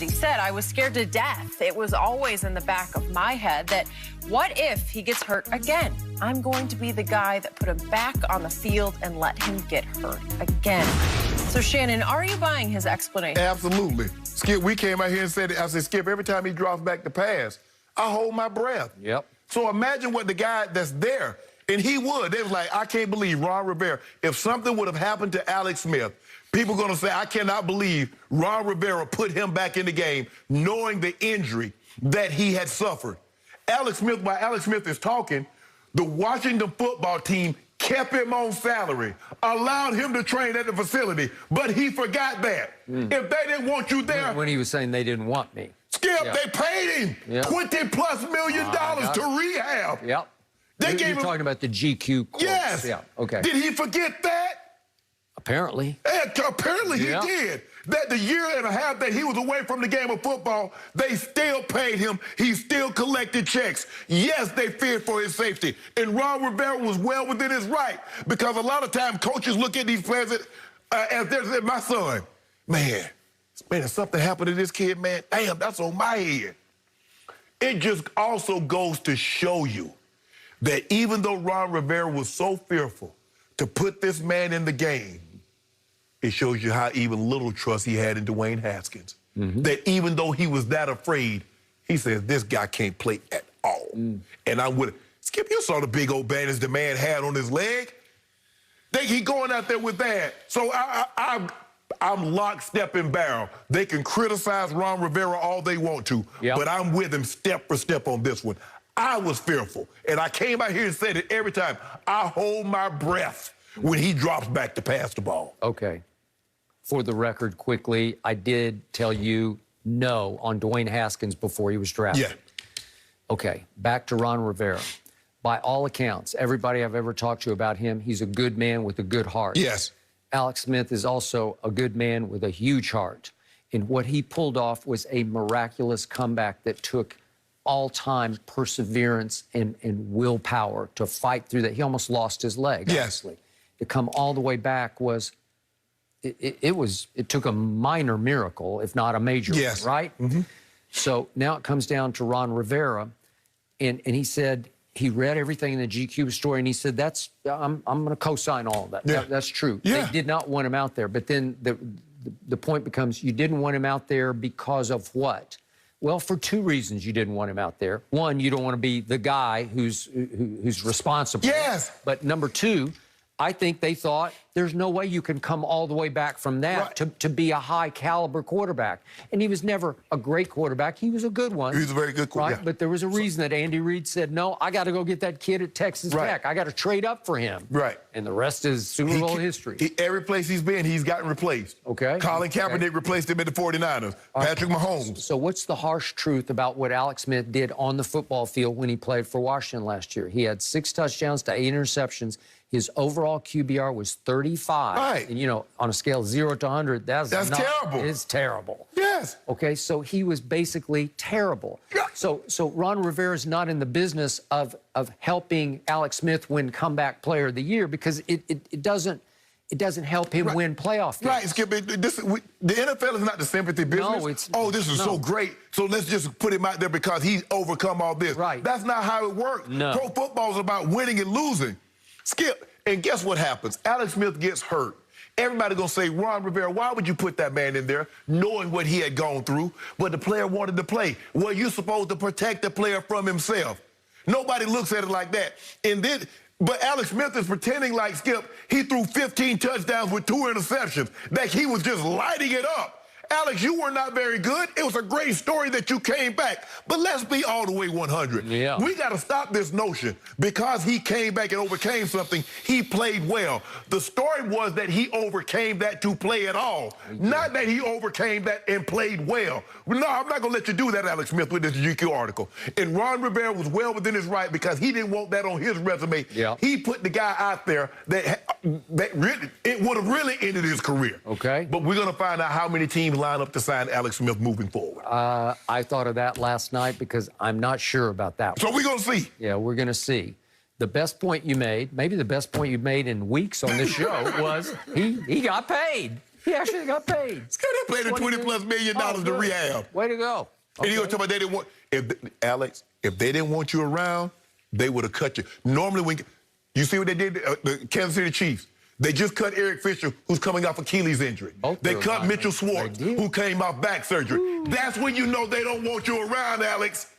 He said, I was scared to death. It was always in the back of my head that what if he gets hurt again? I'm going to be the guy that put him back on the field and let him get hurt again. So, Shannon, are you buying his explanation? Absolutely. Skip, we came out here and said, I said, Skip, every time he drops back the pass, I hold my breath. Yep. So imagine what the guy that's there, and he would. They was like, I can't believe Ron Rivera. If something would have happened to Alex Smith, people are going to say, I cannot believe Ron Rivera put him back in the game knowing the injury that he had suffered. Alex Smith, while Alex Smith is talking, the Washington football team kept him on salary, allowed him to train at the facility, but he forgot that. If they didn't want you there... When he was saying they didn't want me. Skip, they paid him $20+ million to rehab. Yep. They gave him... talking about the GQ course. Yes. Yeah, okay. Did he forget that? Apparently. Apparently he did. That the year and a half that he was away from the game of football, they still paid him. He still collected checks. Yes, they feared for his safety. And Ron Rivera was well within his right, because a lot of times coaches look at these players as they're my son. Man, if something happened to this kid, man, damn, that's on my head. It just also goes to show you that even though Ron Rivera was so fearful to put this man in the game, it shows you how even little trust he had in Dwayne Haskins. That even though he was that afraid, he says, this guy can't play at all. And I'm with it. Skip, you saw the big old bandage the man had on his leg. He going out there with that. So I'm lockstep and barrel. They can criticize Ron Rivera all they want to, but I'm with him step for step on this one. I was fearful, and I came out here and said it every time. I hold my breath when he drops back to pass the ball. Okay. For the record, quickly, I did tell you no on Dwayne Haskins before he was drafted. Yeah. Okay, back to Ron Rivera. By all accounts, everybody I've ever talked to about him, he's a good man with a good heart. Yes. Alex Smith is also a good man with a huge heart. And what he pulled off was a miraculous comeback that took all-time perseverance and willpower to fight through that. He almost lost his leg, honestly. To come all the way back was... It took a minor miracle, if not a major one, right? So now it comes down to Ron Rivera, and he said he read everything in the GQ story, and he said, I'm going to co-sign all of that. That's true. They did not want him out there, but then the point becomes, you didn't want him out there because of what? Well, for two reasons you didn't want him out there. One, you don't want to be the guy who's responsible. Yes. But number two, I think they thought there's no way you can come all the way back from that to be a high-caliber quarterback. And he was never a great quarterback. He was a good one. He was a very good quarterback. Right? But there was a reason that Andy Reid said, no, I got to go get that kid at Texas Tech. I got to trade up for him. And the rest is Super Bowl history. Every place he's been, he's gotten replaced. Colin Kaepernick replaced him at the 49ers. Patrick Mahomes. So what's the harsh truth about what Alex Smith did on the football field when he played for Washington last year? He had 6 touchdowns to 8 interceptions. His overall QBR was 35. And, you know, on a scale of 0 to 100, that's terrible. It's terrible. Yes. Okay, so he was basically terrible. So Ron Rivera's not in the business of helping Alex Smith win Comeback Player of the Year, because it doesn't help him win playoff games. Skip, the NFL is not the sympathy business. No, this is so great, so let's just put him out there because he's overcome all this. That's not how it works. Pro football is about winning and losing. Skip, and guess what happens? Alex Smith gets hurt. Everybody gonna say, Ron Rivera, why would you put that man in there, knowing what he had gone through? But the player wanted to play. Well, you're supposed to protect the player from himself. Nobody looks at it like that. But Alex Smith is pretending like, Skip, he threw 15 touchdowns with 2 interceptions, that he was just lighting it up. Alex, you were not very good. It was a great story that you came back. But let's be all the way 100. We got to stop this notion. Because he came back and overcame something, he played well. The story was that he overcame that to play at all. Not that he overcame that and played well. No, I'm not going to let you do that, Alex Smith, with this GQ article. And Ron Rivera was well within his right because he didn't want that on his resume. He put the guy out there that really, it would have really ended his career. But we're going to find out how many teams line up to sign Alex Smith moving forward. I thought of that last night because I'm not sure about that one. So we're going to see. Yeah, we're going to see. The best point you made, maybe the best point you've made in weeks on this show, was he got paid. He actually got paid. Scotty played a $20+ million to rehab. Way to go. Okay. And you gonna talk about they didn't want Alex, if they didn't want you around, they would have cut you. Normally when you see what they did, the Kansas City Chiefs. They just cut Eric Fisher, who's coming off Achilles injury. They cut Mitchell Schwartz, who came off back surgery. That's when you know they don't want you around, Alex.